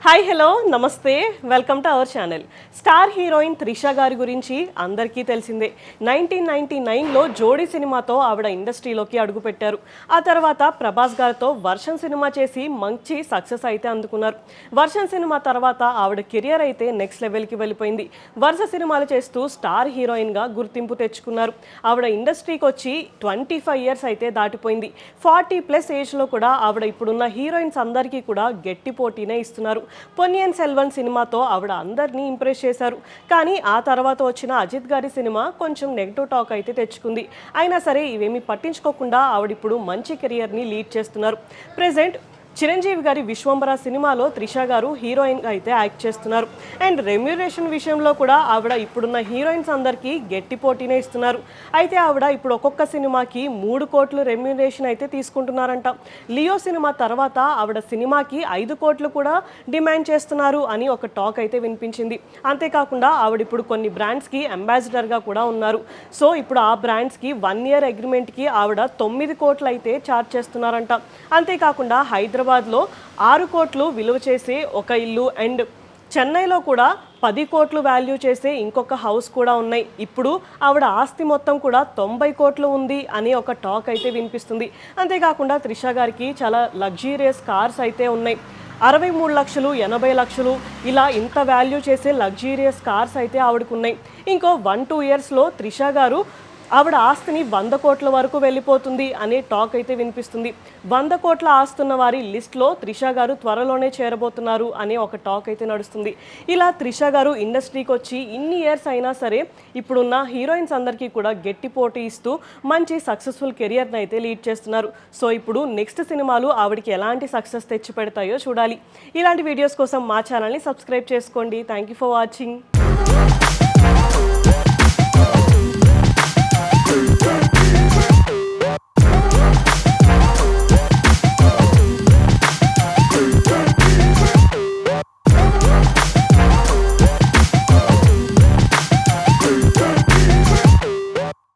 Hi hello నమస్తే welcome to our channel. Star heroine Trisha గారి గురించి అందరికీ తెలిసిందే. 1999లో జోడీ సినిమాతో ఆవిడ ఇండస్ట్రీలోకి అడుగుపెట్టారు. ఆ తర్వాత ప్రభాస్ గారితో వర్షం సినిమా చేసి మంచి సక్సెస్ అయితే అందుకున్నారు. వర్షం సినిమా తర్వాత ఆవిడ కెరియర్ అయితే నెక్స్ట్ లెవెల్కి వెళ్ళిపోయింది. వరుస సినిమాలు చేస్తూ స్టార్ హీరోయిన్గా గుర్తింపు తెచ్చుకున్నారు. ఆవిడ ఇండస్ట్రీకి వచ్చి 25 ఇయర్స్ అయితే దాటిపోయింది. 40+ ఏజ్లో కూడా ఆవిడ ఇప్పుడున్న హీరోయిన్స్ అందరికీ కూడా గట్టి పోటీనే ఇస్తున్నారు. పొన్నియిన్ సెల్వన్ సినిమాతో ఆవిడ అందరినీ ఇంప్రెస్ చేశారు. కానీ ఆ తర్వాత వచ్చిన అజిత్ గారి సినిమా కొంచెం నెగిటివ్ టాక్ అయితే తెచ్చుకుంది. అయినా సరే ఇవేమీ పట్టించుకోకుండా ఆవిడ ఇప్పుడు మంచి కెరియర్ని లీడ్ చేస్తున్నారు. ప్రెజెంట్ చిరంజీవి గారి విశ్వంబర సినిమాలో త్రిష గారు హీరోయిన్గా అయితే యాక్ట్ చేస్తున్నారు. అండ్ రెమ్యూనరేషన్ విషయంలో కూడా ఆవిడ ఇప్పుడున్న హీరోయిన్స్ అందరికీ గట్టి పోటీనే ఇస్తున్నారు. అయితే ఆవిడ ఇప్పుడు ఒక్కొక్క సినిమాకి 3 కోట్లు రెమ్యూనరేషన్ అయితే తీసుకుంటున్నారంట. లియో సినిమా తర్వాత ఆవిడ సినిమాకి 5 కోట్లు కూడా డిమాండ్ చేస్తున్నారు అని ఒక టాక్ అయితే వినిపించింది. అంతేకాకుండా ఆవిడ ఇప్పుడు కొన్ని బ్రాండ్స్కి అంబాసిడర్గా కూడా ఉన్నారు. సో ఇప్పుడు ఆ బ్రాండ్స్కి 1 ఇయర్ అగ్రిమెంట్కి ఆవిడ 9 కోట్లు అయితే ఛార్జ్ చేస్తున్నారంట. అంతేకాకుండా హైదరాబాద్లో 6 కోట్లు విలువ చేసే ఒక ఇల్లు అండ్ చెన్నైలో కూడా 10 కోట్లు వాల్యూ చేసే ఇంకొక హౌస్ కూడా ఉన్నాయి. ఇప్పుడు ఆవిడ ఆస్తి మొత్తం కూడా 90 కోట్లు ఉంది అని ఒక టాక్ అయితే వినిపిస్తుంది. అంతేకాకుండా త్రిష గారికి చాలా లగ్జీరియస్ కార్స్ అయితే ఉన్నాయి. 63 లక్షలు 80 లక్షలు ఇలా ఇంత వాల్యూ చేసే లగ్జీరియస్ కార్స్ అయితే ఆవిడకున్నాయి. ఇంకో 1-2 ఇయర్స్లో త్రిష గారు ఆవిడ ఆస్తిని 100 కోట్ల వరకు వెళ్ళిపోతుంది అనే టాక్ అయితే వినిపిస్తుంది. 100 కోట్ల ఆస్తున్న వారి లిస్ట్లో త్రిష గారు త్వరలోనే చేరబోతున్నారు అనే ఒక టాక్ అయితే నడుస్తుంది. ఇలా త్రిష గారు ఇండస్ట్రీకి వచ్చి ఇన్ని ఇయర్స్ అయినా సరే ఇప్పుడున్న హీరోయిన్స్ అందరికీ కూడా గట్టి పోటీ ఇస్తూ మంచి సక్సెస్ఫుల్ కెరియర్ని అయితే లీడ్ చేస్తున్నారు. సో ఇప్పుడు నెక్స్ట్ సినిమాలు ఆవిడకి ఎలాంటి సక్సెస్ తెచ్చి పెడతాయో చూడాలి. ఇలాంటి వీడియోస్ కోసం మా ఛానల్ని సబ్స్క్రైబ్ చేసుకోండి. Thank you for watching.